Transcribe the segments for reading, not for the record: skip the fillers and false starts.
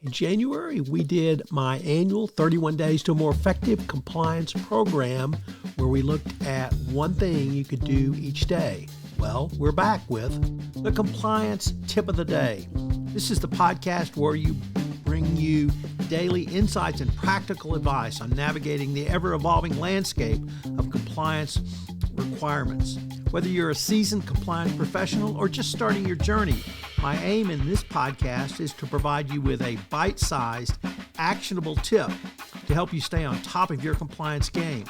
In January, we did my annual 31 Days to a More Effective Compliance program where we looked at one thing you could do each day. Well, we're back with the Compliance Tip of the Day. This is the podcast where we bring you daily insights and practical advice on navigating the ever-evolving landscape of compliance requirements. Whether you're a seasoned compliance professional or just starting your journey, my aim in this podcast is to provide you with a bite-sized, actionable tip to help you stay on top of your compliance game.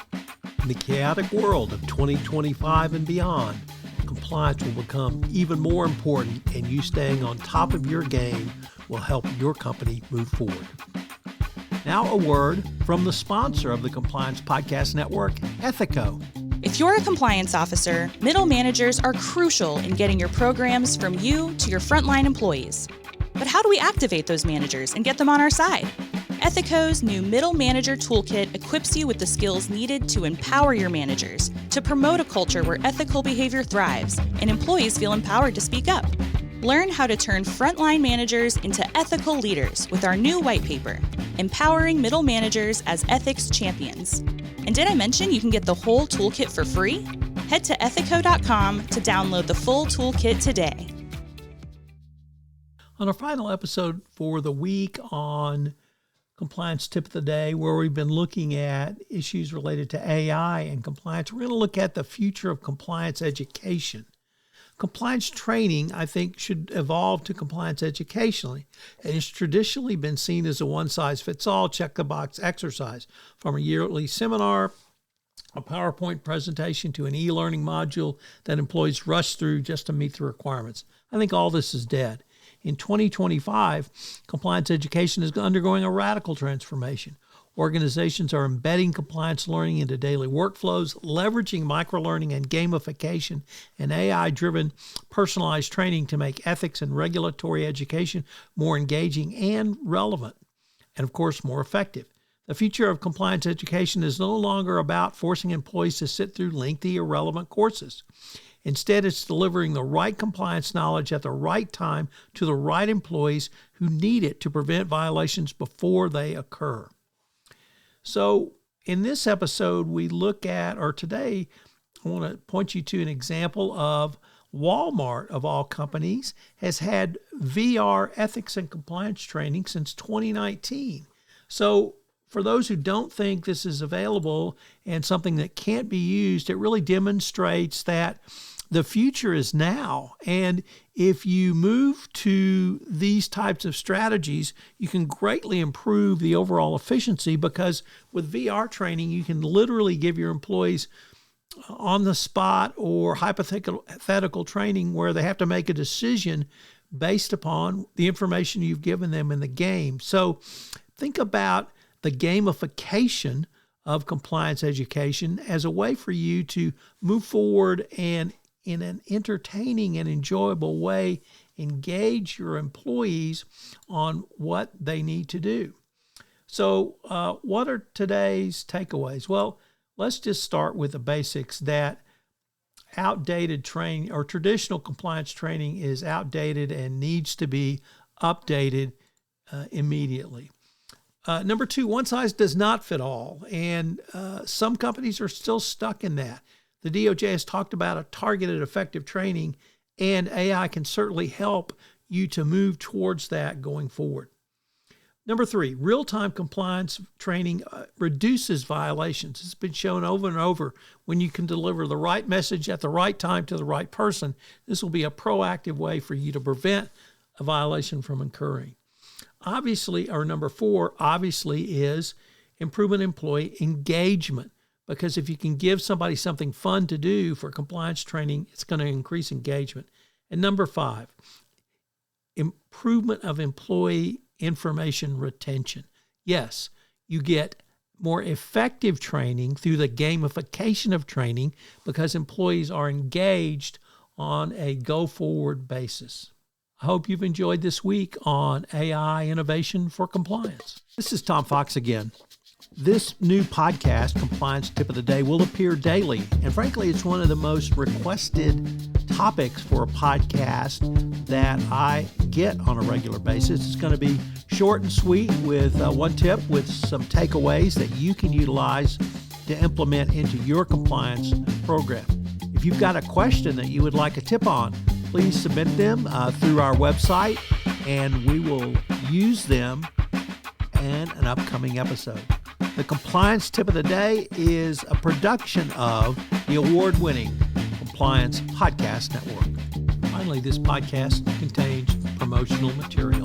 In the chaotic world of 2025 and beyond, compliance will become even more important, and you staying on top of your game will help your company move forward. Now a word from the sponsor of the Compliance Podcast Network, Ethico. If you're a compliance officer, middle managers are crucial in getting your programs from you to your frontline employees. But how do we activate those managers and get them on our side? Ethico's new Middle Manager Toolkit equips you with the skills needed to empower your managers, to promote a culture where ethical behavior thrives and employees feel empowered to speak up. Learn how to turn frontline managers into ethical leaders with our new white paper, Empowering Middle Managers as Ethics Champions. And did I mention you can get the whole toolkit for free? Head to ethico.com to download the full toolkit today. On our final episode for the week on Compliance Tip of the Day, where we've been looking at issues related to AI and compliance, we're going to look at the future of compliance education. Compliance training, I think, should evolve to compliance educationally. And it's traditionally been seen as a one-size-fits-all, check-the-box exercise, from a yearly seminar, a PowerPoint presentation, to an e-learning module that employees rush through just to meet the requirements. I think all this is dead. In 2025, compliance education is undergoing a radical transformation. Organizations are embedding compliance learning into daily workflows, leveraging microlearning and gamification and AI-driven personalized training to make ethics and regulatory education more engaging and relevant, and of course, more effective. The future of compliance education is no longer about forcing employees to sit through lengthy, irrelevant courses. Instead, it's delivering the right compliance knowledge at the right time to the right employees who need it to prevent violations before they occur. So in this episode, we look at, or today, I want to point you to an example of Walmart, of all companies, has had VR ethics and compliance training since 2019. So for those who don't think this is available and something that can't be used, it really demonstrates that the future is now. And if you move to these types of strategies, you can greatly improve the overall efficiency, because with VR training, you can literally give your employees on the spot or hypothetical training where they have to make a decision based upon the information you've given them in the game. So think about the gamification of compliance education as a way for you to move forward and in an entertaining and enjoyable way, engage your employees on what they need to do. So what are today's takeaways? Well, let's just start with the basics, that outdated training or traditional compliance training is outdated and needs to be updated immediately. Number two, one size does not fit all, and some companies are still stuck in that. The DOJ has talked about a targeted, effective training, and AI can certainly help you to move towards that going forward. Number three, real-time compliance training reduces violations. It's been shown over and over when you can deliver the right message at the right time to the right person. This will be a proactive way for you to prevent a violation from occurring. Obviously, or number four, obviously, is improvement employee engagement. Because if you can give somebody something fun to do for compliance training, it's going to increase engagement. And number five, improvement of employee information retention. Yes, you get more effective training through the gamification of training because employees are engaged on a go-forward basis. I hope you've enjoyed this week on AI innovation for compliance. This is Tom Fox again. This new podcast, Compliance Tip of the Day, will appear daily. And frankly, it's one of the most requested topics for a podcast that I get on a regular basis. It's going to be short and sweet with one tip with some takeaways that you can utilize to implement into your compliance program. If you've got a question that you would like a tip on, please submit them through our website, and we will use them in an upcoming episode. The Compliance Tip of the Day is a production of the award-winning Compliance Podcast Network. Finally, this podcast contains promotional material.